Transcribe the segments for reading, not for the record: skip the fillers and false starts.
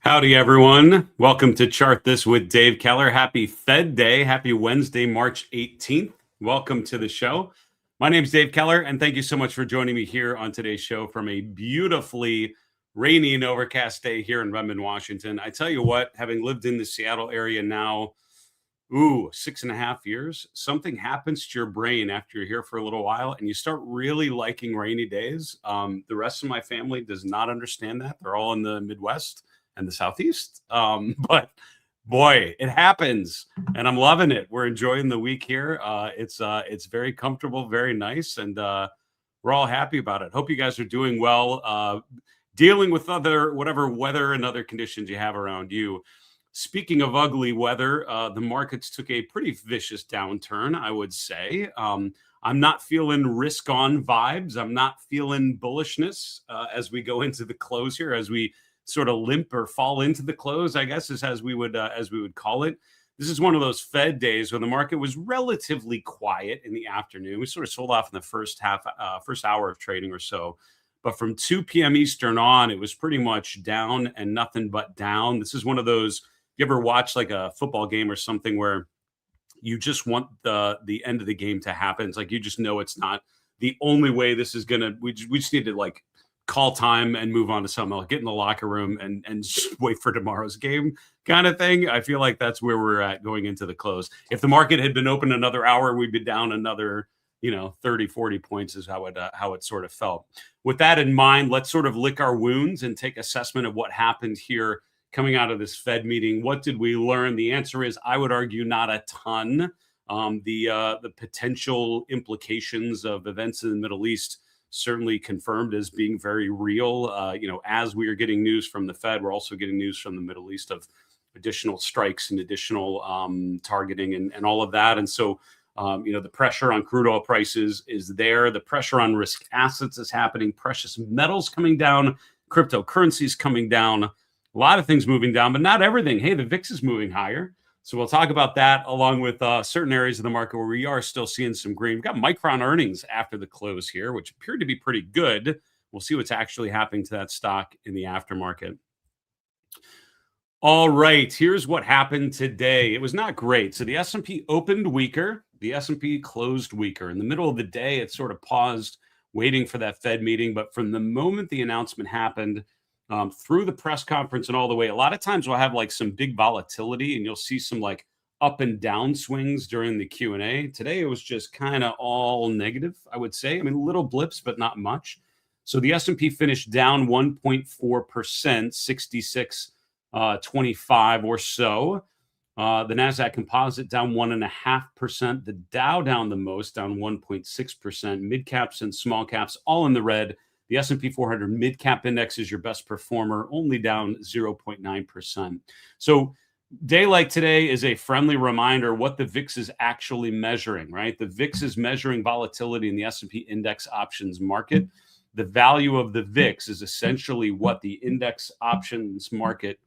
Howdy, everyone. Welcome to Chart This with Dave Keller. Happy Fed Day. Happy Wednesday, March 18th. Welcome to the show. My name is Dave Keller, and thank you so much for joining me here on today's show from a beautifully rainy and overcast day here in Redmond, Washington. I tell you what, having lived in the Seattle area now, 6.5 years, something happens to your brain after you're here for a little while and you start really liking rainy days. The rest of my family does not understand that. They're all in the Midwest and the Southeast. But boy, it happens and I'm loving it. We're enjoying the week here. It's very comfortable, very nice. And we're all happy about it. Hope you guys are doing well, dealing with whatever weather and other conditions you have around you. Speaking of ugly weather, the markets took a pretty vicious downturn, I would say. I'm not feeling risk-on vibes. I'm not feeling bullishness as we go into the close here, as we sort of limp or fall into the close, I guess, is as we would call it. This is one of those Fed days when the market was relatively quiet in the afternoon. We sort of sold off in the first hour of trading or so. But from 2 p.m. Eastern on, it was pretty much down and nothing but down. This is one of those, you ever watch like a football game or something where you just want the end of the game to happen? It's like you just know it's not the only way this is going to, we just need to like call time and move on to something else, get in the locker room and just wait for tomorrow's game kind of thing. I feel like that's where we're at going into the close. If the market had been open another hour, we'd be down another 30, 40 points is how it sort of felt. With that in mind, let's sort of lick our wounds and take assessment of what happened here coming out of this Fed meeting. What did we learn? The answer is, I would argue, not a ton. The potential implications of events in the Middle East certainly confirmed as being very real. As we are getting news from the Fed, we're also getting news from the Middle East of additional strikes and additional targeting and all of that. And so, the pressure on crude oil prices is there. The pressure on risk assets is happening. Precious metals coming down, cryptocurrencies coming down, a lot of things moving down, but not everything. Hey, the VIX is moving higher. So we'll talk about that along with certain areas of the market where we are still seeing some green. We've got Micron earnings after the close here, which appeared to be pretty good. We'll see what's actually happening to that stock in the aftermarket. All right, here's what happened today. It was not great. So the S&P opened weaker. The S&P closed weaker. In the middle of the day, it sort of paused, waiting for that Fed meeting. But from the moment the announcement happened, through the press conference and all the way, a lot of times we'll have like some big volatility and you'll see some like up and down swings during the Q&A. Today, it was just kind of all negative, I would say. I mean, little blips, but not much. So the S&P finished down 1.4%, 66.25 or so. The NASDAQ composite down 1.5%. The Dow down the most, down 1.6%. Mid caps and small caps all in the red. The S&P 400 mid-cap index is your best performer, only down 0.9%. So day like today is a friendly reminder what the VIX is actually measuring, right? The VIX is measuring volatility in the S&P index options market. The value of the VIX is essentially what the index options market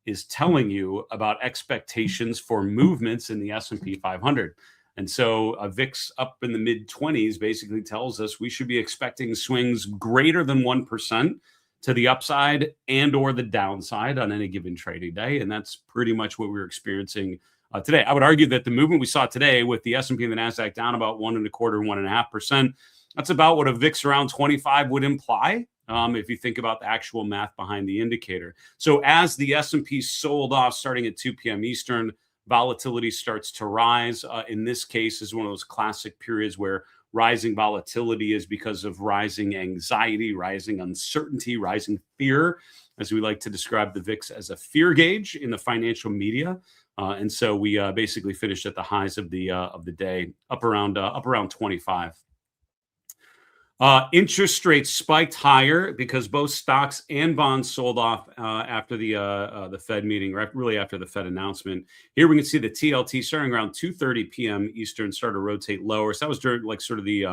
is telling you about expectations for movements in the S&P 500. And so a VIX up in the mid-20s basically tells us we should be expecting swings greater than 1% to the upside and or the downside on any given trading day. And that's pretty much what we're experiencing today. I would argue that the movement we saw today with the S&P and the NASDAQ down about 1.25%, 1.5%, that's about what a VIX around 25 would imply if you think about the actual math behind the indicator. So as the S&P sold off starting at 2 p.m. Eastern, volatility starts to rise. In this case, is one of those classic periods where rising volatility is because of rising anxiety, rising uncertainty, rising fear, as we like to describe the VIX as a fear gauge in the financial media. And so we basically finished at the highs of the day, up around 25. Interest rates spiked higher because both stocks and bonds sold off after the Fed meeting, or really after the Fed announcement. Here we can see the TLT starting around 2:30 p.m. Eastern started to rotate lower. So that was during like sort of the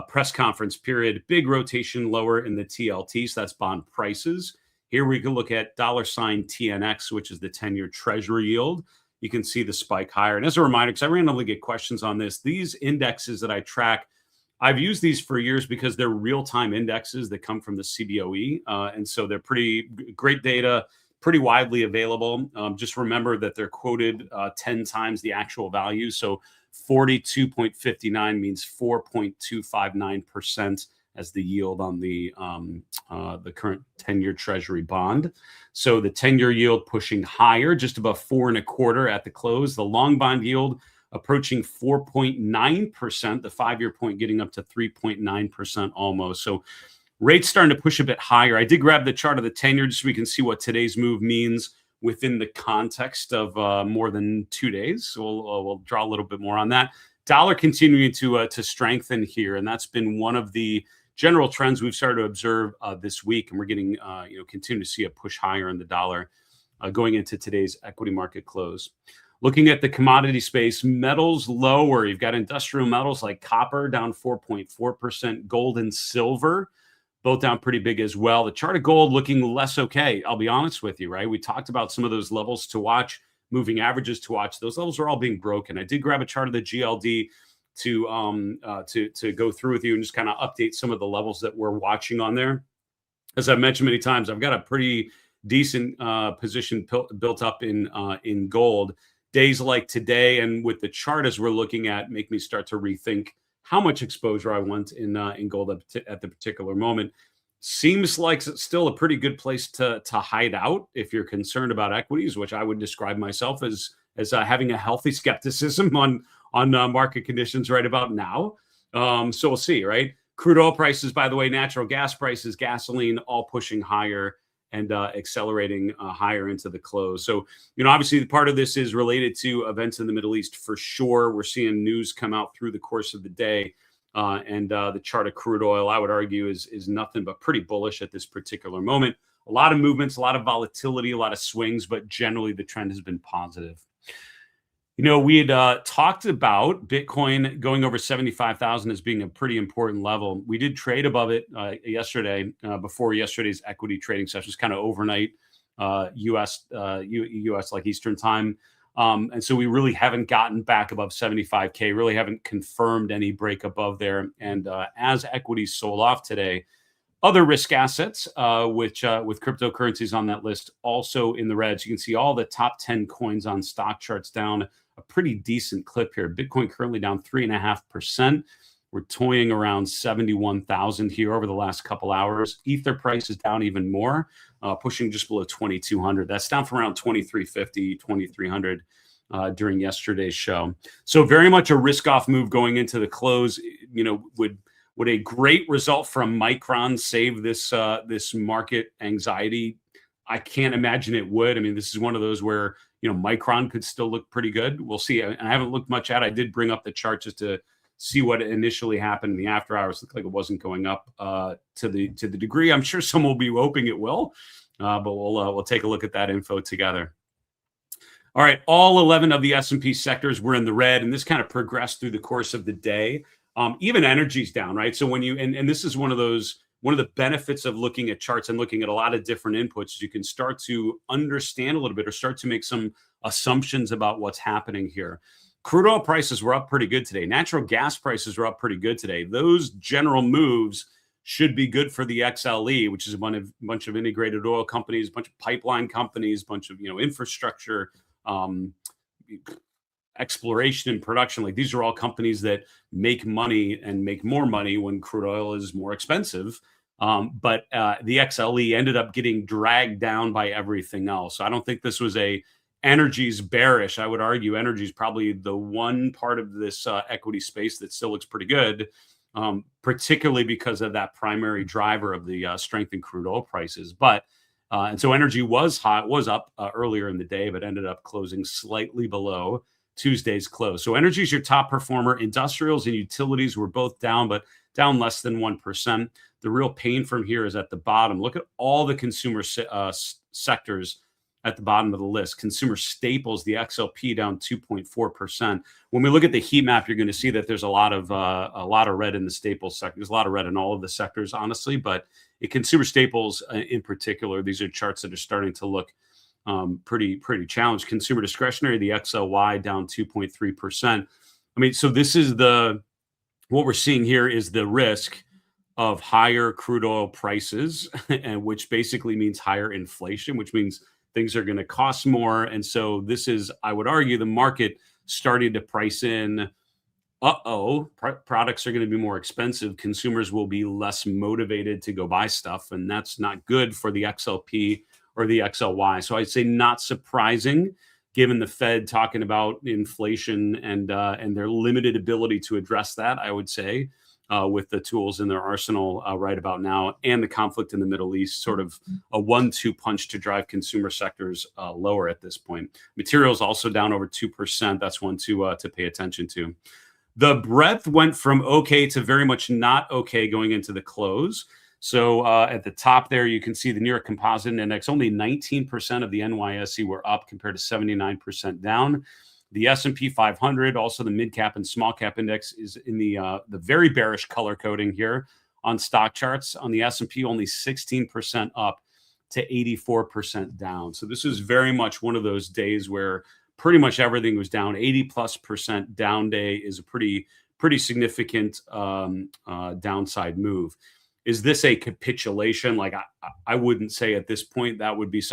press conference period. Big rotation lower in the TLT. So that's bond prices. Here we can look at $TNX, which is the 10-year Treasury yield. You can see the spike higher. And as a reminder, because I randomly get questions on this, these indexes that I track, I've used these for years because they're real-time indexes that come from the CBOE. And so they're pretty great data, pretty widely available. Just remember that they're quoted 10 times the actual value. So 42.59 means 4.259% as the yield on the current 10-year Treasury bond. So the 10-year yield pushing higher, just above 4.25 at the close. The long bond yield approaching 4.9%, the 5-year point getting up to 3.9% almost. So rates starting to push a bit higher. I did grab the chart of the 10-year just so we can see what today's move means within the context of more than 2 days. So we'll draw a little bit more on that. Dollar continuing to strengthen here, and that's been one of the general trends we've started to observe this week, and we're getting continue to see a push higher in the dollar going into today's equity market close. Looking at the commodity space, metals lower. You've got industrial metals like copper down 4.4%, gold and silver both down pretty big as well. The chart of gold looking less okay. I'll be honest with you, right? We talked about some of those levels to watch, moving averages to watch. Those levels are all being broken. I did grab a chart of the GLD to go through with you and just kind of update some of the levels that we're watching on there. As I've mentioned many times, I've got a pretty decent position built up in gold. Days like today and with the chart as we're looking at make me start to rethink how much exposure I want in gold at the particular moment. Seems like it's still a pretty good place to hide out if you're concerned about equities, which I would describe myself as having a healthy skepticism on market conditions right about now. So we'll see, right? Crude oil prices, by the way, natural gas prices, gasoline, all pushing higher and accelerating higher into the close. So, obviously part of this is related to events in the Middle East for sure. We're seeing news come out through the course of the day. And the chart of crude oil, I would argue, is nothing but pretty bullish at this particular moment. A lot of movements, a lot of volatility, a lot of swings, but generally the trend has been positive. We had talked about Bitcoin going over 75,000 as being a pretty important level. We did trade above it yesterday before yesterday's equity trading sessions, kind of overnight U.S. like Eastern time. And so we really haven't gotten back above 75K, really haven't confirmed any break above there. And as equities sold off today, other risk assets, which with cryptocurrencies on that list, also in the red. So you can see all the top 10 coins on stock charts down a pretty decent clip here. Bitcoin currently down 3.5%. We're toying around 71,000 here over the last couple hours. Ether price is down even more, pushing just below 2,200. That's down from around 2,350, 2,300 during yesterday's show. So very much a risk-off move going into the close. Would a great result from Micron save this market anxiety? I can't imagine it would. I mean, this is one of those where Micron could still look pretty good. We'll see. And I haven't looked much at it. I did bring up the chart just to see what initially happened in the after hours. Looked like it wasn't going up to the degree I'm sure some will be hoping it will. But we'll take a look at that info together. All right, all 11 of the S&P sectors were in the red, and this kind of progressed through the course of the day. Even energy's down, right? So when you and this is one of the benefits of looking at charts and looking at a lot of different inputs, you can start to understand a little bit or start to make some assumptions about what's happening here. Crude oil prices were up pretty good today. Natural gas prices were up pretty good today. Those general moves should be good for the XLE, which is a bunch of integrated oil companies, a bunch of pipeline companies, a bunch of infrastructure, exploration and production. Like these are all companies that make money and make more money when crude oil is more expensive. But the XLE ended up getting dragged down by everything else. So I don't think this was energy's bearish. I would argue energy is probably the one part of this equity space that still looks pretty good, particularly because of that primary driver of the strength in crude oil prices. But and so energy was up earlier in the day, but ended up closing slightly below Tuesday's close. So energy is your top performer. Industrials and utilities were both down, but down less than 1%. The real pain from here is at the bottom. Look at all the consumer sectors at the bottom of the list. Consumer staples, the XLP down 2.4%. When we look at the heat map, you're going to see that there's a lot of red in the staples sector. There's a lot of red in all of the sectors, honestly, but in consumer staples in particular, these are charts that are starting to look pretty challenged. Consumer discretionary, the XLY down 2.3%. I mean, so this is what we're seeing here is the risk of higher crude oil prices, and which basically means higher inflation, which means things are going to cost more. And so this is, I would argue, the market starting to price in, products are going to be more expensive. Consumers will be less motivated to go buy stuff. And that's not good for the XLP or the XLY. So I'd say not surprising, given the Fed talking about inflation and their limited ability to address that, I would say, with the tools in their arsenal right about now, and the conflict in the Middle East, sort of a 1-2 punch to drive consumer sectors lower at this point. Materials also down over 2%. That's one to pay attention to. The breadth went from okay to very much not okay going into the close. So at the top there, you can see the New York Composite Index, only 19% of the NYSE were up compared to 79% down. The S&P 500, also the mid-cap and small-cap index, is in the very bearish color coding here on stock charts. On the S&P, only 16% up to 84% down. So this is very much one of those days where pretty much everything was down. 80+% down day is a pretty significant downside move. Is this a capitulation? Like I wouldn't say at this point that would be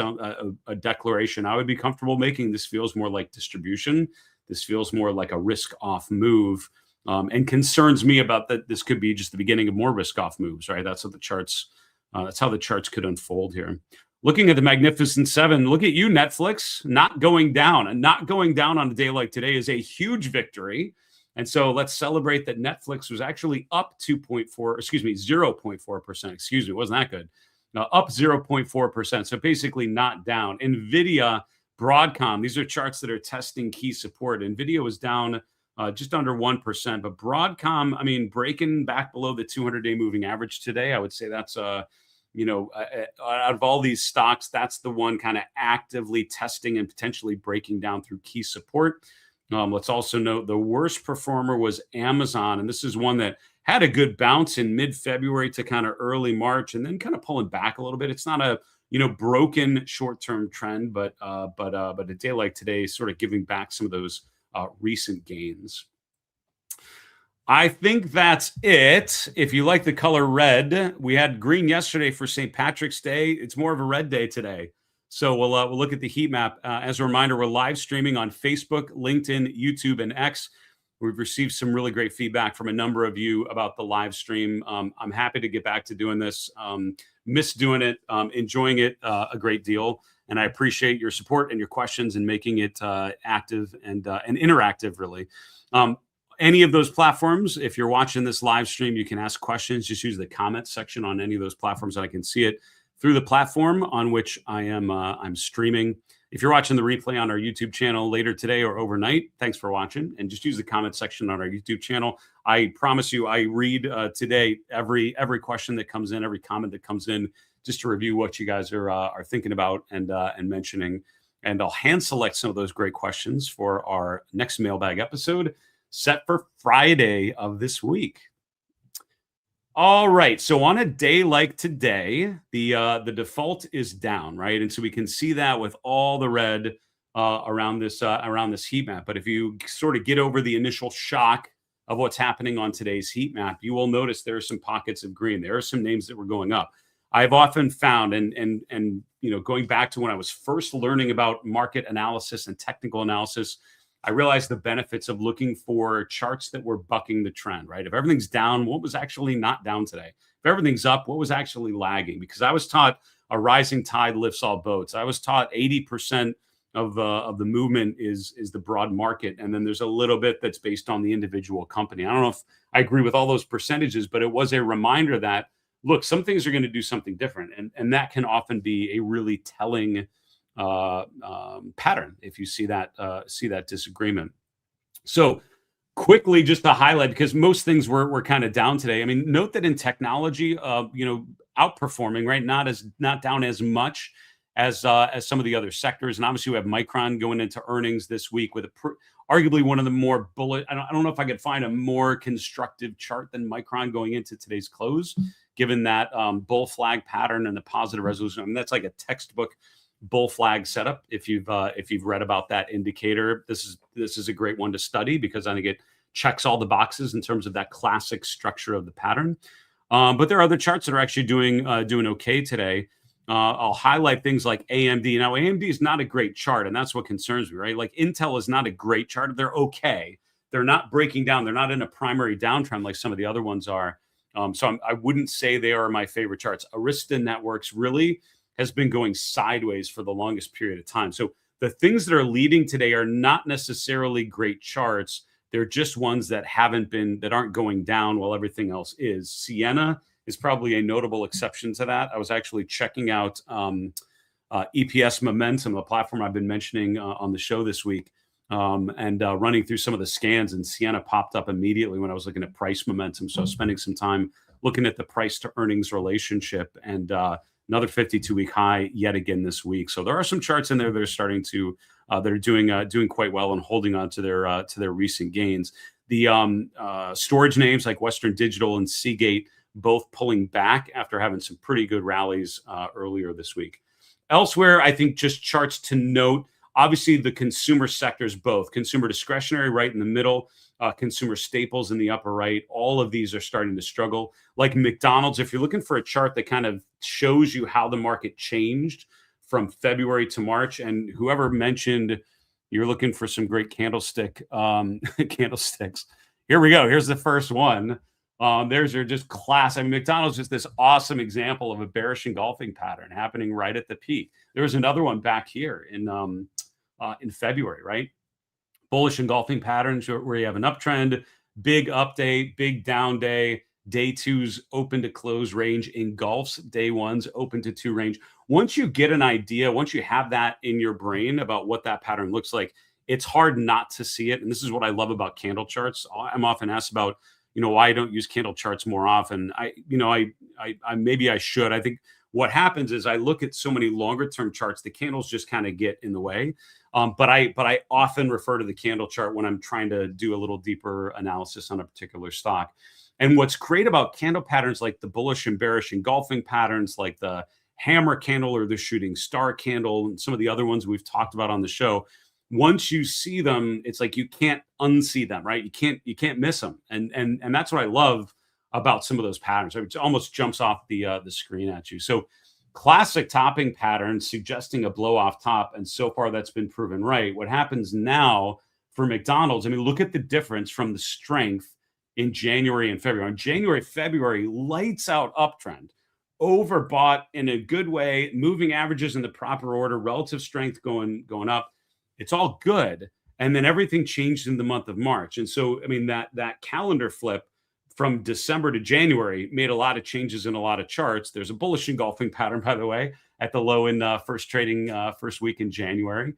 a declaration I would be comfortable making. This feels more like distribution. This feels more like a risk-off move, and concerns me about that. This could be just the beginning of more risk-off moves, right? That's what the charts. That's how the charts could unfold here. Looking at the Magnificent Seven, look at you, Netflix, not going down. And not going down on a day like today is a huge victory. And so let's celebrate that Netflix was actually up 0.4%. Excuse me, wasn't that good? Up 0.4%. So basically not down. NVIDIA, Broadcom, these are charts that are testing key support. NVIDIA was down just under 1%. But Broadcom, I mean, breaking back below the 200-day moving average today, I would say that's out of all these stocks, that's the one kind of actively testing and potentially breaking down through key support. Let's also note the worst performer was Amazon. And this is one that had a good bounce in mid-February to kind of early March and then kind of pulling back a little bit. It's not a, broken short-term trend, but a day like today is sort of giving back some of those recent gains. I think that's it. If you like the color red, we had green yesterday for St. Patrick's Day. It's more of a red day today. So we'll look at the heat map. As a reminder, we're live streaming on Facebook, LinkedIn, YouTube, and X. We've received some really great feedback from a number of you about the live stream. I'm happy to get back to doing this. Miss doing it, enjoying it a great deal. And I appreciate your support and your questions and making it active and interactive, really. Any of those platforms, if you're watching this live stream, you can ask questions. Just use the comment section on any of those platforms. I can see it through the platform on which I'm streaming. If you're watching the replay on our YouTube channel later today or overnight, thanks for watching. And just use the comment section on our YouTube channel. I promise you, I read today every question that comes in, every comment that comes in, just to review what you guys are thinking about and mentioning. And I'll hand select some of those great questions for our next mailbag episode, set for Friday of this week. All right. So on a day like today, the default is down, right? And so we can see that with all the red around this heat map. But if you sort of get over the initial shock of what's happening on today's heat map, you will notice there are some pockets of green. There are some names that were going up. I've often found, and going back to when I was first learning about market analysis and technical analysis, I realized the benefits of looking for charts that were bucking the trend, right? If everything's down, what was actually not down today? If everything's up, what was actually lagging? Because I was taught a rising tide lifts all boats. I was taught 80% of the movement is the broad market. And then there's a little bit that's based on the individual company. I don't know if I agree with all those percentages, but it was a reminder that, look, some things are going to do something different. And that can often be a really telling pattern if you see that disagreement. So quickly, just to highlight, because most things were kind of down today. I mean, note that in technology, outperforming, right? Not down as much as some of the other sectors. And obviously we have Micron going into earnings this week with arguably one of the more bullish. I don't know if I could find a more constructive chart than Micron going into today's close, given that bull flag pattern and the positive resolution. I mean, that's like a textbook bull flag setup. If you've read about that indicator, this is a great one to study because I think it checks all the boxes in terms of that classic structure of the pattern. But there are other charts that are actually doing okay today. I'll highlight things like AMD. Now, AMD is not a great chart, and that's what concerns me, right? Like Intel is not a great chart. They're okay. They're not breaking down. They're not in a primary downtrend like some of the other ones are. I wouldn't say they are my favorite charts. Arista Networks really has been going sideways for the longest period of time. So the things that are leading today are not necessarily great charts. They're just ones that aren't going down while everything else is. Sienna is probably a notable exception to that. I was actually checking out EPS Momentum, a platform I've been mentioning on the show this week, and running through some of the scans, and Sienna popped up immediately when I was looking at price momentum. So I was spending some time looking at the price to earnings relationship, and another 52-week high yet again this week. So there are some charts in there that are starting to that are doing quite well and holding on to their recent gains. The storage names like Western Digital and Seagate both pulling back after having some pretty good rallies earlier this week. Elsewhere, I think just charts to note. Obviously, the consumer sectors, both consumer discretionary right in the middle, consumer staples in the upper right. All of these are starting to struggle. Like McDonald's, if you're looking for a chart that kind of shows you how the market changed from February to March, and whoever mentioned you're looking for some great candlesticks. Here we go. Here's the first one. There's your just class. I mean, McDonald's is this awesome example of a bearish engulfing pattern happening right at the peak. There was another one back here in February, right? Bullish engulfing patterns where you have an uptrend, big up day, big down day. Day two's open to close range engulfs day one's open to two range. Once you get an idea, once you have that in your brain about what that pattern looks like, it's hard not to see it. And this is what I love about candle charts. I'm often asked about, why I don't use candle charts more often. Maybe I should. I think what happens is I look at so many longer term charts, the candles just kind of get in the way. But I often refer to the candle chart when I'm trying to do a little deeper analysis on a particular stock. And what's great about candle patterns like the bullish and bearish engulfing patterns, like the hammer candle or the shooting star candle, and some of the other ones we've talked about on the show, once you see them, it's like you can't unsee them, right? You can't miss them. And that's what I love about some of those patterns. It almost jumps off the screen at you. So classic topping patterns suggesting a blow off top. And so far that's been proven right. What happens now for McDonald's, I mean, look at the difference from the strength in January and February. In January, February, lights out uptrend, overbought in a good way, moving averages in the proper order, relative strength going up. It's all good. And then everything changed in the month of March. And so, I mean, that calendar flip from December to January made a lot of changes in a lot of charts. There's a bullish engulfing pattern, by the way, at the low in first week in January.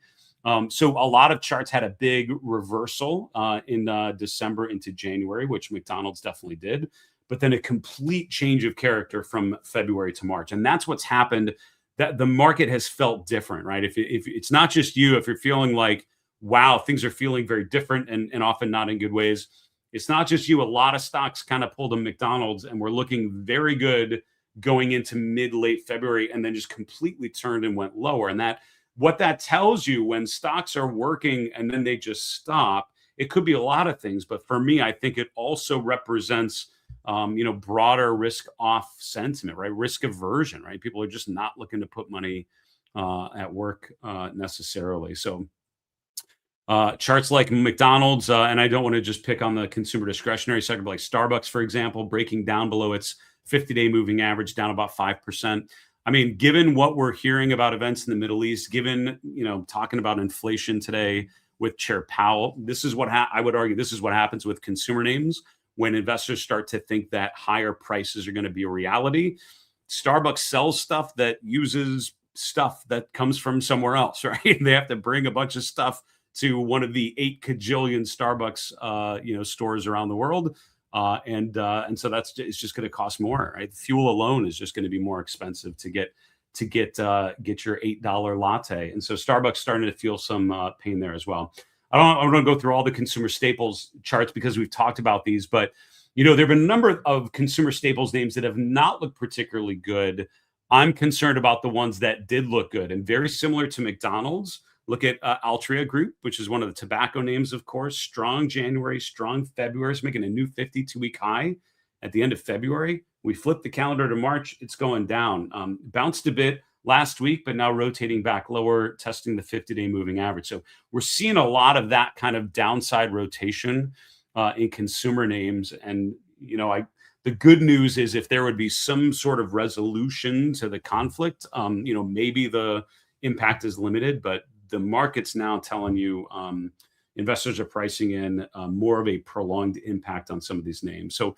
So a lot of charts had a big reversal in December into January, which McDonald's definitely did, but then a complete change of character from February to March. And that's what's happened, that the market has felt different, right? If it's not just you, if you're feeling like, wow, things are feeling very different and often not in good ways, it's not just you. A lot of stocks kind of pulled a McDonald's and were looking very good going into late February and then just completely turned and went lower. And what that tells you when stocks are working and then they just stop, it could be a lot of things. But for me, I think it also represents, broader risk off sentiment, right? Risk aversion, right? People are just not looking to put money at work necessarily. So charts like McDonald's, and I don't want to just pick on the consumer discretionary sector, but like Starbucks, for example, breaking down below its 50-day moving average, down about 5%. I mean, given what we're hearing about events in the Middle East, given, talking about inflation today with Chair Powell, this is what I would argue this is what happens with consumer names when investors start to think that higher prices are going to be a reality. Starbucks sells stuff that uses stuff that comes from somewhere else, right? They have to bring a bunch of stuff to one of the 8 kajillion Starbucks, stores around the world. And so it's just going to cost more, right? Fuel alone is just going to be more expensive to get your $8 latte. And so Starbucks starting to feel some pain there as well. I don't want to go through all the consumer staples charts because we've talked about these, but there have been a number of consumer staples names that have not looked particularly good. I'm concerned about the ones that did look good, and very similar to McDonald's. Look at Altria Group, which is one of the tobacco names, of course. Strong January, strong February. It's making a new 52-week high at the end of February. We flipped the calendar to March. It's going down. Bounced a bit last week, but now rotating back lower, testing the 50-day moving average. So we're seeing a lot of that kind of downside rotation in consumer names. And, the good news is if there would be some sort of resolution to the conflict, maybe the impact is limited, but the market's now telling you investors are pricing in more of a prolonged impact on some of these names. So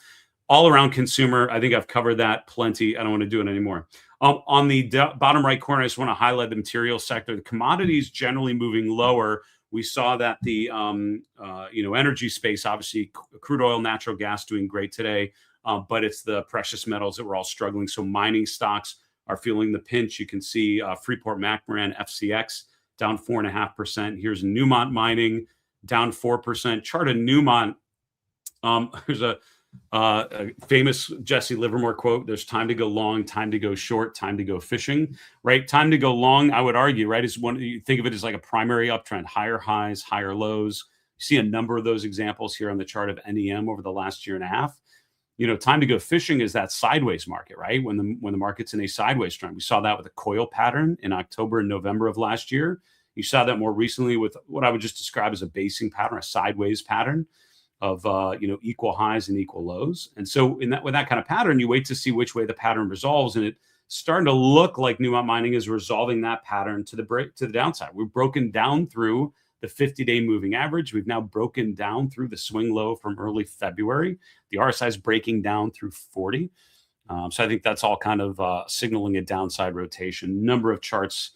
all around consumer, I think I've covered that plenty. I don't want to do it anymore. On the bottom right corner, I just want to highlight the material sector. The commodities generally moving lower. We saw that the energy space, obviously crude oil, natural gas doing great today, but it's the precious metals that we're all struggling. So mining stocks are feeling the pinch. You can see Freeport-McMoRan, FCX down 4.5%. Here's Newmont Mining down 4%. Chart of Newmont. There's a famous Jesse Livermore quote: "There's time to go long, time to go short, time to go fishing." Right? Time to go long, I would argue, right, is one. You think of it as like a primary uptrend: higher highs, higher lows. You see a number of those examples here on the chart of NEM over the last year and a half. Time to go fishing is that sideways market, right? When the market's in a sideways trend. We saw that with a coil pattern in October and November of last year. You saw that more recently with what I would just describe as a basing pattern, a sideways pattern of equal highs and equal lows. And so with that kind of pattern, you wait to see which way the pattern resolves, and it's starting to look like Newmont Mining is resolving that pattern to the downside. We've broken down through the 50-day moving average. We've now broken down through the swing low from early February. The RSI is breaking down through 40. So I think that's all kind of signaling a downside rotation. Number of charts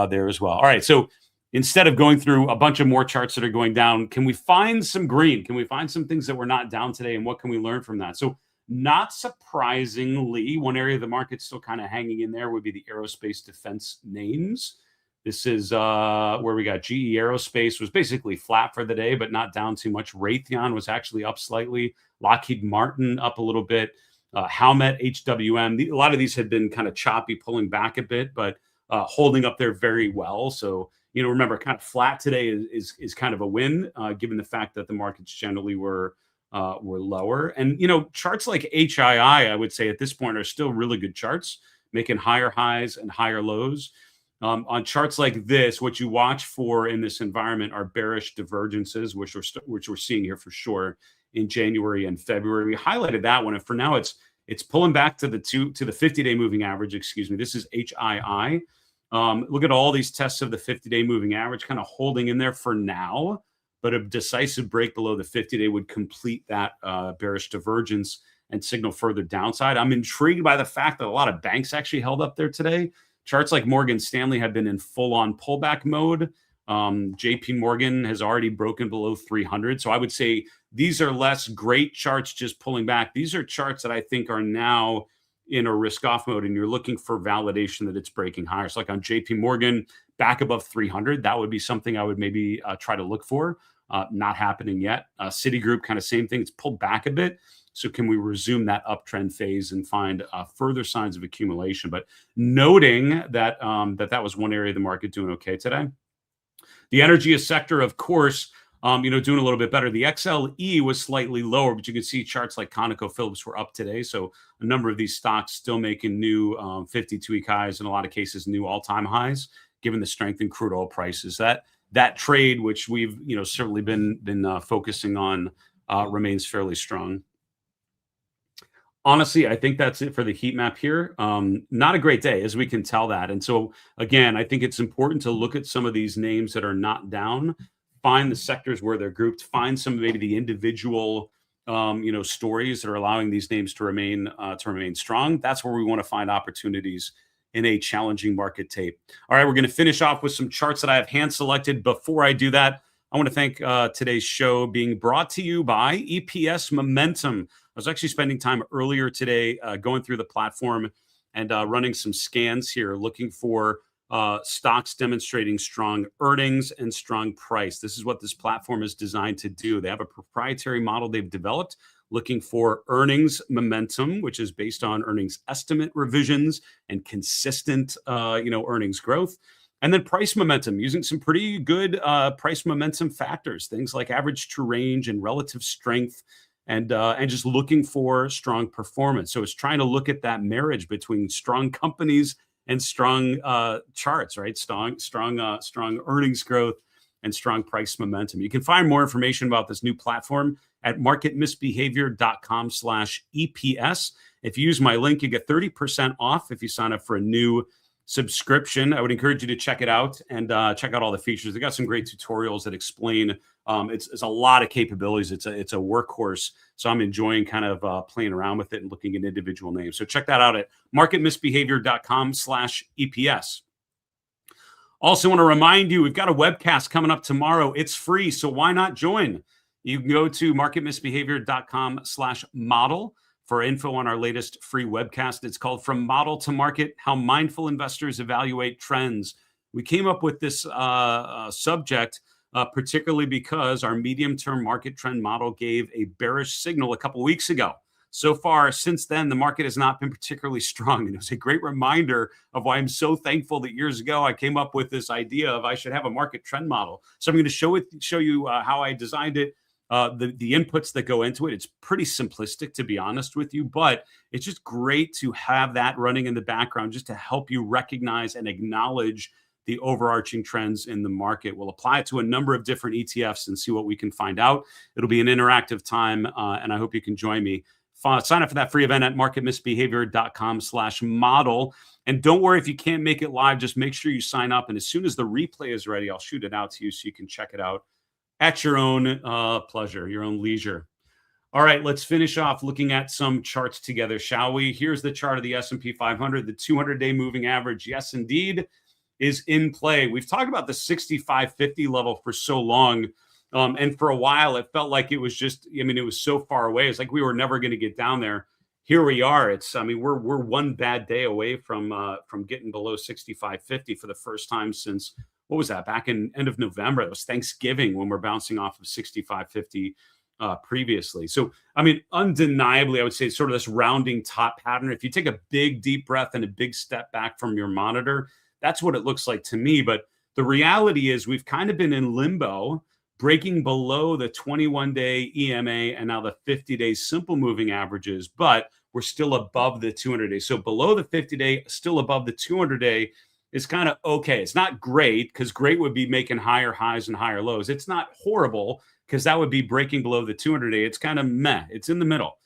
there as well. All right, so instead of going through a bunch of more charts that are going down, can we find some green? Can we find some things that were not down today, and what can we learn from that? So not surprisingly, one area of the market's still kind of hanging in there would be the aerospace defense names. This is where we got GE Aerospace was basically flat for the day, but not down too much. Raytheon was actually up slightly. Lockheed Martin up a little bit. Howmet, HWM. A lot of these had been kind of choppy, pulling back a bit, but holding up there very well. So, remember, kind of flat today is kind of a win, given the fact that the markets generally were lower. And, charts like HII, I would say at this point are still really good charts, making higher highs and higher lows. On charts like this, what you watch for in this environment are bearish divergences, which we're seeing here for sure in January and February. We highlighted that one, and for now it's pulling back to the 50-day moving average. Excuse me. This is HII. Look at all these tests of the 50-day moving average, kind of holding in there for now, but a decisive break below the 50-day would complete that bearish divergence and signal further downside. I'm intrigued by the fact that a lot of banks actually held up there today. Charts like Morgan Stanley have been in full-on pullback mode. JP Morgan has already broken below 300. So I would say these are less great charts just pulling back. These are charts that I think are now in a risk-off mode, and you're looking for validation that it's breaking higher. So like on JP Morgan, back above 300, that would be something I would maybe try to look for. Not happening yet. Citigroup, kind of same thing. It's pulled back a bit. So can we resume that uptrend phase and find further signs of accumulation? But noting that that was one area of the market doing okay today. The energy sector, of course, doing a little bit better. The XLE was slightly lower, but you can see charts like ConocoPhillips were up today. So a number of these stocks still making new 52-week highs, in a lot of cases new all-time highs, given the strength in crude oil prices. That trade, which we've certainly been focusing on, remains fairly strong. Honestly, I think that's it for the heat map here. Not a great day, as we can tell that. And so, again, I think it's important to look at some of these names that are not down, find the sectors where they're grouped, find some maybe the individual, stories that are allowing these names to remain strong. That's where we want to find opportunities in a challenging market tape. All right, we're going to finish off with some charts that I have hand selected. Before I do that, I want to thank today's show being brought to you by EPS Momentum. I was actually spending time earlier today going through the platform and running some scans here, looking for stocks demonstrating strong earnings and strong price. This is what this platform is designed to do. They have a proprietary model they've developed looking for earnings momentum, which is based on earnings estimate revisions and consistent earnings growth. And then price momentum, using some pretty good price momentum factors, things like average true range and relative strength, and just looking for strong performance. So it's trying to look at that marriage between strong companies and strong charts, right? Strong earnings growth and strong price momentum. You can find more information about this new platform at marketmisbehavior.com/EPS. If you use my link, you get 30% off if you sign up for a new subscription. I would encourage you to check it out and check out all the features. They got some great tutorials that explain. It's a lot of capabilities. It's a workhorse. So I'm enjoying kind of playing around with it and looking at individual names. So check that out at marketmisbehavior.com/EPS. Also want to remind you, we've got a webcast coming up tomorrow. It's free, so why not join? You can go to marketmisbehavior.com/model for info on our latest free webcast. It's called From Model to Market, How Mindful Investors Evaluate Trends. We came up with this subject particularly because our medium-term market trend model gave a bearish signal a couple weeks ago. So far, since then, the market has not been particularly strong. And it was a great reminder of why I'm so thankful that years ago I came up with this idea of I should have a market trend model. So I'm going to show you how I designed it, the inputs that go into it. It's pretty simplistic, to be honest with you, but it's just great to have that running in the background just to help you recognize and acknowledge the overarching trends in the market. We'll apply it to a number of different ETFs and see what we can find out. It'll be an interactive time, and I hope you can join me. Sign up for that free event at marketmisbehavior.com/model. And don't worry if you can't make it live, just make sure you sign up. And as soon as the replay is ready, I'll shoot it out to you so you can check it out at your own pleasure, your own leisure. All right, let's finish off looking at some charts together, shall we? Here's the chart of the S&P 500, the 200-day moving average. Yes, indeed, is in play. We've talked about the 65.50 level for so long. And for a while, it felt like it was just, it was so far away. It's like we were never going to get down there. Here we are. We're one bad day away from getting below 65.50 for the first time since, what was that, back in end of November? It was Thanksgiving when we're bouncing off of 65.50 previously. So, undeniably, I would say sort of this rounding top pattern. If you take a big, deep breath and a big step back from your monitor, that's what it looks like to me. But the reality is we've kind of been in limbo, breaking below the 21-day EMA and now the 50-day simple moving averages, but we're still above the 200-day. So below the 50-day, still above the 200-day is kind of okay. It's not great because great would be making higher highs and higher lows. It's not horrible because that would be breaking below the 200-day. It's kind of meh. It's in the middle.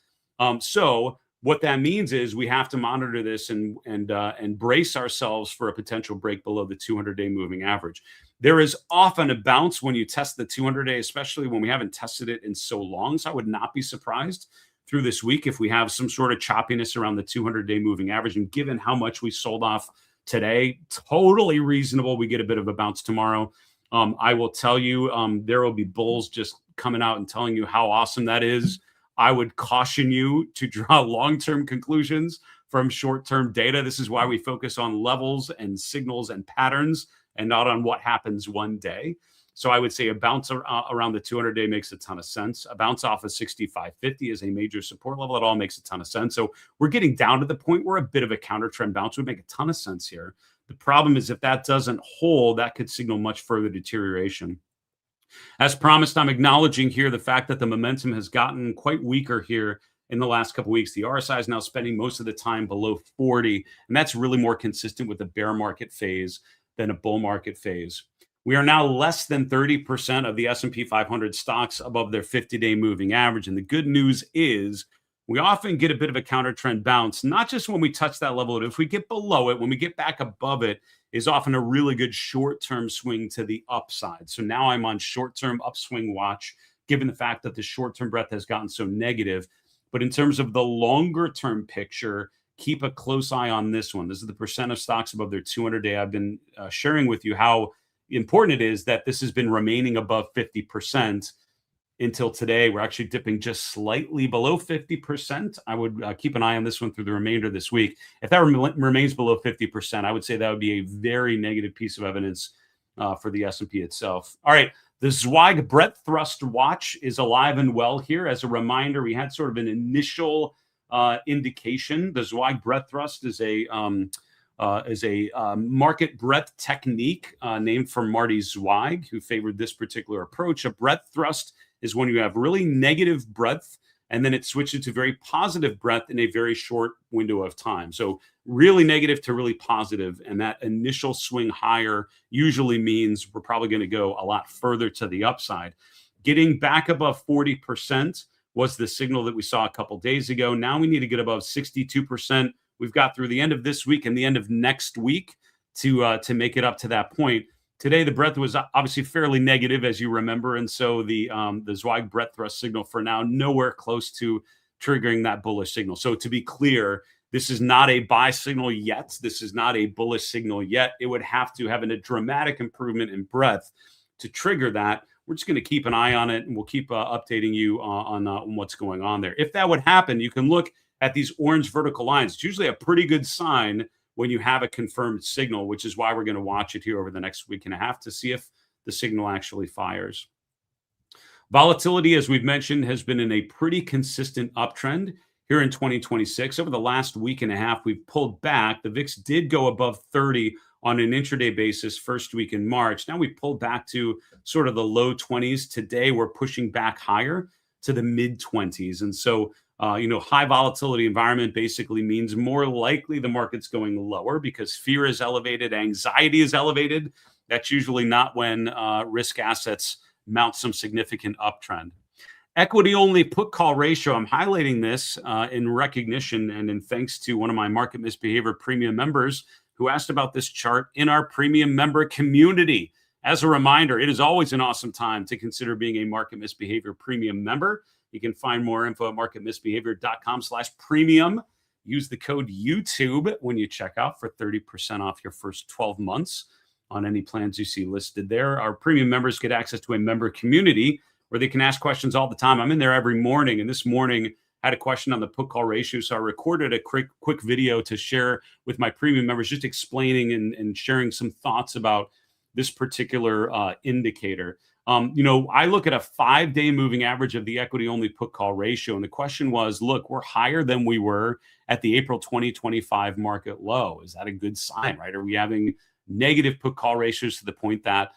So what that means is we have to monitor this and brace ourselves for a potential break below the 200-day moving average. There is often a bounce when you test the 200-day, especially when we haven't tested it in so long. So I would not be surprised through this week if we have some sort of choppiness around the 200-day moving average. And given how much we sold off today, totally reasonable we get a bit of a bounce tomorrow. I will tell you, there will be bulls just coming out and telling you how awesome that is. I would caution you to draw long-term conclusions from short-term data. This is why we focus on levels and signals and patterns and not on what happens one day. So I would say a bounce around the 200-day makes a ton of sense. A bounce off of 65.50 is a major support level. It all makes a ton of sense. So we're getting down to the point where a bit of a counter trend bounce would make a ton of sense here. The problem is if that doesn't hold, that could signal much further deterioration. As promised, I'm acknowledging here the fact that the momentum has gotten quite weaker here in the last couple of weeks. The RSI is now spending most of the time below 40, and that's really more consistent with a bear market phase than a bull market phase. We are now less than 30% of the S&P 500 stocks above their 50-day moving average. And the good news is we often get a bit of a counter trend bounce, not just when we touch that level, but if we get below it, when we get back above it, is often a really good short-term swing to the upside. So now I'm on short-term upswing watch, given the fact that the short-term breadth has gotten so negative. But in terms of the longer-term picture, keep a close eye on this one. This is the percent of stocks above their 200-day. I've been sharing with you how important it is that this has been remaining above 50% until today. We're actually dipping just slightly below 50%. I would keep an eye on this one through the remainder of this week. If that remains below 50%, I would say that would be a very negative piece of evidence for the S&P itself. All right. The Zweig Breadth Thrust Watch is alive and well here. As a reminder, we had sort of an initial indication. The Zweig Breadth Thrust is a market breadth technique named for Marty Zweig, who favored this particular approach. A breadth thrust is when you have really negative breadth, and then it switches to very positive breadth in a very short window of time. So really negative to really positive, and that initial swing higher usually means we're probably going to go a lot further to the upside. Getting back above 40% was the signal that we saw a couple days ago. Now we need to get above 62%. We've got through the end of this week and the end of next week to make it up to that point. Today, the breadth was obviously fairly negative, as you remember, and so the Zweig breadth thrust signal for now nowhere close to triggering that bullish signal. So to be clear, this is not a buy signal yet. This is not a bullish signal yet. It would have to have a dramatic improvement in breadth to trigger that. We're just going to keep an eye on it, and we'll keep updating you on what's going on there. If that would happen, you can look at these orange vertical lines. It's usually a pretty good sign when you have a confirmed signal, which is why we're going to watch it here over the next week and a half to see if the signal actually fires. Volatility, as we've mentioned, has been in a pretty consistent uptrend here in 2026. Over the last week and a half, we've pulled back. The VIX did go above 30 on an intraday basis first week in March. Now we pulled back to sort of the low 20s. Today, we're pushing back higher to the mid 20s. And so high volatility environment basically means more likely the market's going lower because fear is elevated, anxiety is elevated. That's usually not when risk assets mount some significant uptrend. Equity only put call ratio. I'm highlighting this in recognition and in thanks to one of my market misbehavior premium members who asked about this chart in our premium member community. As a reminder, it is always an awesome time to consider being a market misbehavior premium member. You can find more info at marketmisbehavior.com/premium. Use the code YouTube when you check out for 30% off your first 12 months on any plans you see listed there. Our premium members get access to a member community where they can ask questions all the time. I'm in there every morning, and this morning I had a question on the put call ratio, so I recorded a quick video to share with my premium members, just explaining and sharing some thoughts about this particular indicator. I look at a 5-day moving average of the equity only put call ratio. And the question was, look, we're higher than we were at the April 2025 market low. Is that a good sign, right? Are we having negative put call ratios to the point that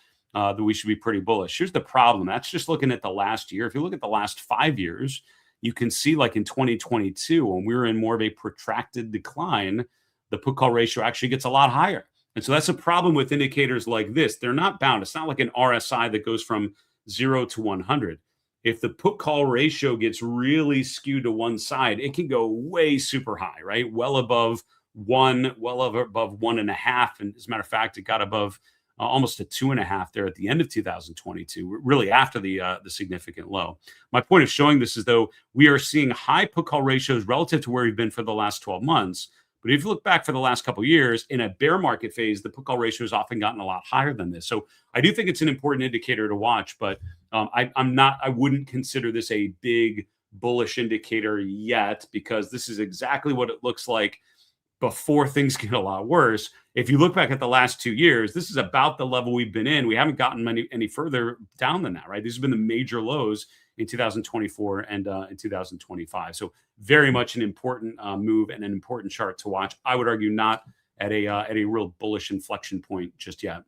we should be pretty bullish? Here's the problem. That's just looking at the last year. If you look at the last 5 years, you can see like in 2022, when we were in more of a protracted decline, the put call ratio actually gets a lot higher. And so that's a problem with indicators like this. They're not bound. It's not like an RSI that goes from 0 to 100. If the put call ratio gets really skewed to one side, it can go way super high, right? Well above 1, well above 1.5. And as a matter of fact, it got above almost a 2.5 there at the end of 2022, really after the significant low. My point of showing this is, though, we are seeing high put call ratios relative to where we've been for the last 12 months. But if you look back for the last couple of years, in a bear market phase, the put call ratio has often gotten a lot higher than this. So I do think it's an important indicator to watch, but I wouldn't consider this a big bullish indicator yet, because this is exactly what it looks like before things get a lot worse. If you look back at the last 2 years, this is about the level we've been in. We haven't gotten any further down than that, right? These have been the major lows in 2024 and in 2025. So very much an important move and an important chart to watch. I would argue not at a real bullish inflection point just yet.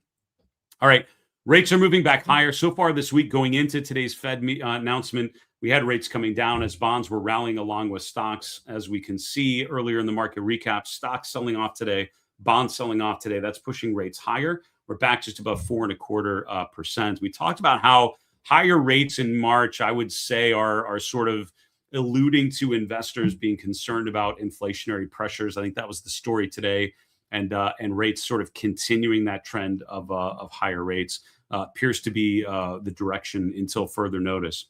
All right, rates are moving back higher. So far this week, going into today's Fed announcement, we had rates coming down as bonds were rallying along with stocks. As we can see earlier in the market recap, stocks selling off today, bonds selling off today. That's pushing rates higher. We're back just above 4.25%. We talked about how higher rates in March, I would say, are sort of alluding to investors being concerned about inflationary pressures. I think that was the story today, and rates sort of continuing that trend of higher rates appears to be the direction until further notice.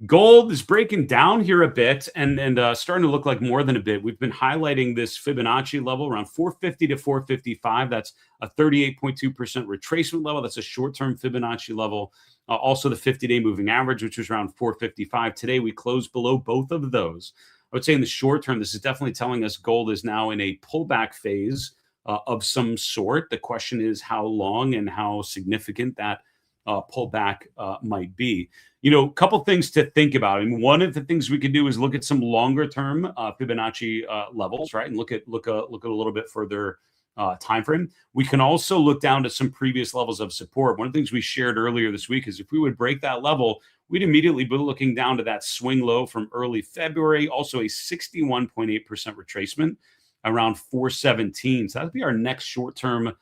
Gold is breaking down here a bit and starting to look like more than a bit. We've been highlighting this Fibonacci level around 450 to 455. That's a 38.2% retracement level. That's a short-term Fibonacci level. Also the 50-day moving average, which was around 455. Today, we closed below both of those. I would say in the short term, this is definitely telling us gold is now in a pullback phase of some sort. The question is how long and how significant that pullback might be. A couple things to think about. I mean, one of the things we could do is look at some longer term Fibonacci levels, right, and look at a little bit further time frame. We can also look down to some previous levels of support. One of the things we shared earlier this week is if we would break that level, we'd immediately be looking down to that swing low from early February, also a 61.8% retracement. around 417. So that'd be our next short-term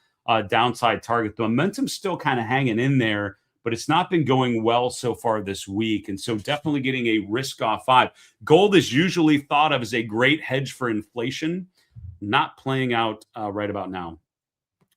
downside target. The momentum's still kind of hanging in there, but it's not been going well so far this week. And so definitely getting a risk off 5. Gold is usually thought of as a great hedge for inflation, not playing out right about now.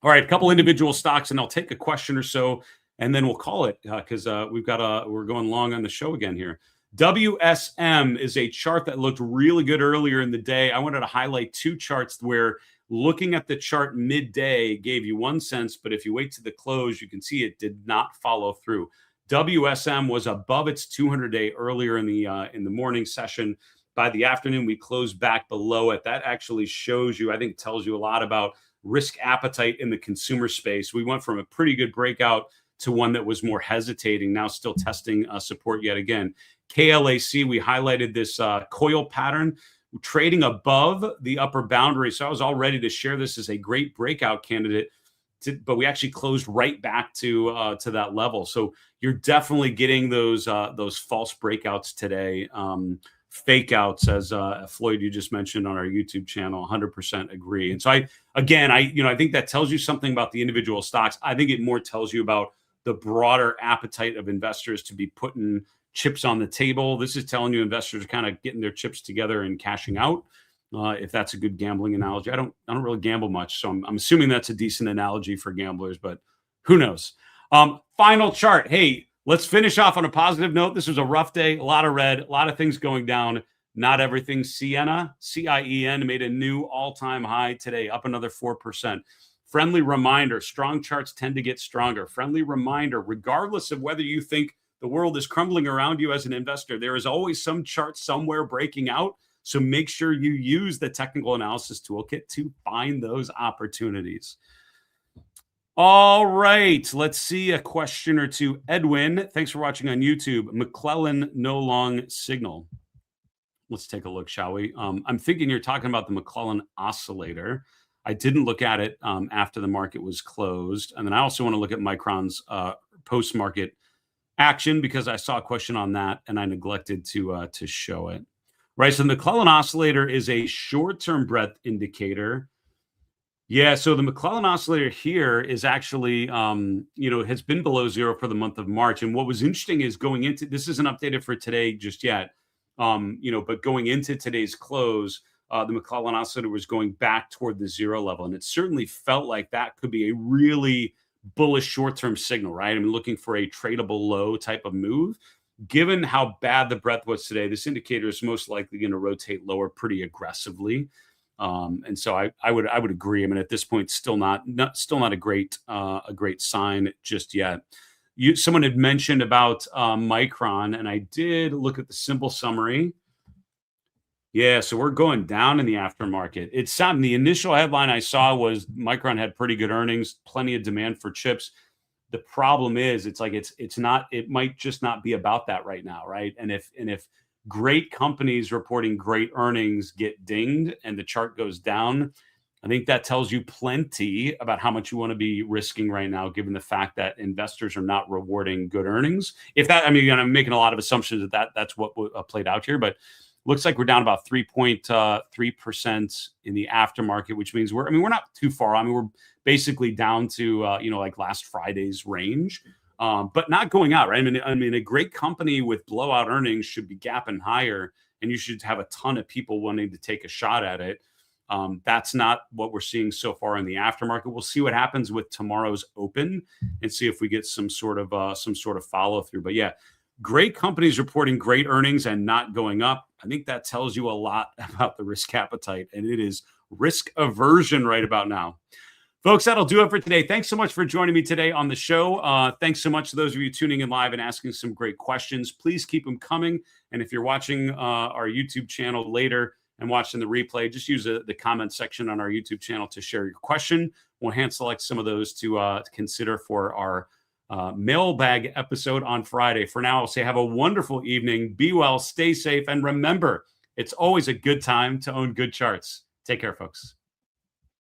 All right, a couple individual stocks, and I'll take a question or so, and then we'll call it because we're going long on the show again here. WSM is a chart that looked really good earlier in the day. I wanted to highlight 2 charts where looking at the chart midday gave you one sense, but if you wait to the close, you can see it did not follow through. WSM was above its 200-day earlier in the morning session. By the afternoon, we closed back below it. That actually shows you, I think, tells you a lot about risk appetite in the consumer space. We went from a pretty good breakout to one that was more hesitating, now still testing support yet again. KLAC, we highlighted this coil pattern trading above the upper boundary. So I was all ready to share this as a great breakout candidate, but we actually closed right back to that level. So you're definitely getting those false breakouts today. Fake outs, as Floyd, you just mentioned on our YouTube channel. 100% agree. And so I think that tells you something about the individual stocks. I think it more tells you about the broader appetite of investors to be putting chips on the table. This is telling you investors are kind of getting their chips together and cashing out. If that's a good gambling analogy, I don't really gamble much, so I'm assuming that's a decent analogy for gamblers, but who knows? Final chart. Hey, let's finish off on a positive note. This was a rough day, a lot of red, a lot of things going down. Not everything. Sienna, CIEN, made a new all-time high today, up another 4%. Friendly reminder, strong charts tend to get stronger. Friendly reminder, regardless of whether you think the world is crumbling around you as an investor, there is always some chart somewhere breaking out. So make sure you use the technical analysis toolkit to find those opportunities. All right, let's see a question or two. Edwin, thanks for watching on YouTube. McClellan no long signal. Let's take a look, shall we? I'm thinking you're talking about the McClellan oscillator. I didn't look at it after the market was closed. And then I also want to look at Micron's post-market action because I saw a question on that and I neglected to show it. Right, so the McClellan oscillator is a short-term breadth indicator. Yeah, so the McClellan oscillator here is actually, has been below 0 for the month of March. And what was interesting is going into, this isn't updated for today just yet, but going into today's close, the McClellan oscillator was going back toward the 0 level. And it certainly felt like that could be a really bullish short-term signal, right? I mean, looking for a tradable low type of move. Given how bad the breadth was today, this indicator is most likely going to rotate lower pretty aggressively. And so I would agree. I mean, at this point, still not a great sign just yet. Someone had mentioned about Micron, and I did look at the simple summary. Yeah, so we're going down in the aftermarket. It's something. The initial headline I saw was Micron had pretty good earnings, plenty of demand for chips. The problem is, it's like it's not. It might just not be about that right now, right? And if great companies reporting great earnings get dinged and the chart goes down, I think that tells you plenty about how much you want to be risking right now, given the fact that investors are not rewarding good earnings. If that, I mean, I'm making a lot of assumptions that's what played out here, but looks like we're down about 3.3% in the aftermarket, which means we're not too far. I mean, we're basically down to like last Friday's range. But not going out, right? I mean, a great company with blowout earnings should be gapping higher, and you should have a ton of people wanting to take a shot at it. That's not what we're seeing so far in the aftermarket. We'll see what happens with tomorrow's open and see if we get some sort of follow through. But yeah, great companies reporting great earnings and not going up. I think that tells you a lot about the risk appetite, and it is risk aversion right about now. Folks, that'll do it for today. Thanks so much for joining me today on the show. Thanks so much to those of you tuning in live and asking some great questions. Please keep them coming. And if you're watching our YouTube channel later and watching the replay, just use the comment section on our YouTube channel to share your question. We'll hand select some of those to consider for our mailbag episode on Friday. For now, I'll say have a wonderful evening. Be well, stay safe, and remember, it's always a good time to own good charts. Take care, folks.